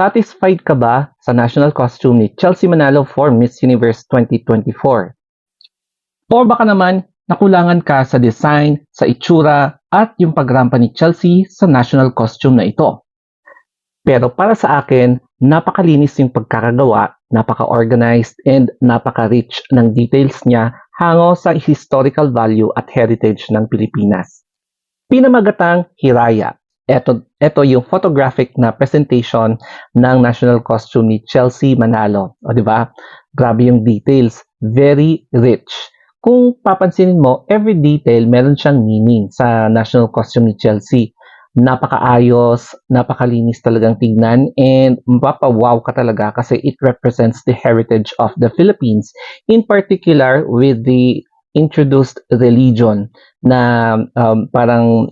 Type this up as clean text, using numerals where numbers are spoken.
Satisfied ka ba sa national costume ni Chelsea Manalo for Miss Universe 2024? O baka naman nakulangan ka sa design, sa itsura, at yung pagrampa ni Chelsea sa national costume na ito? Pero para sa akin, napakalinis yung pagkakagawa, napaka-organized, and napaka-rich ng details niya hango sa historical value at heritage ng Pilipinas. Pinamagatang Hiraya. Ito yung photographic na presentation ng national costume ni Chelsea Manalo. O, di ba? Grabe yung details. Very rich. Kung papansinin mo, every detail meron siyang meaning sa national costume ni Chelsea. Napakaayos, napakalinis talagang tignan, and mapapawaw ka talaga kasi it represents the heritage of the Philippines, in particular with the introduced religion na parang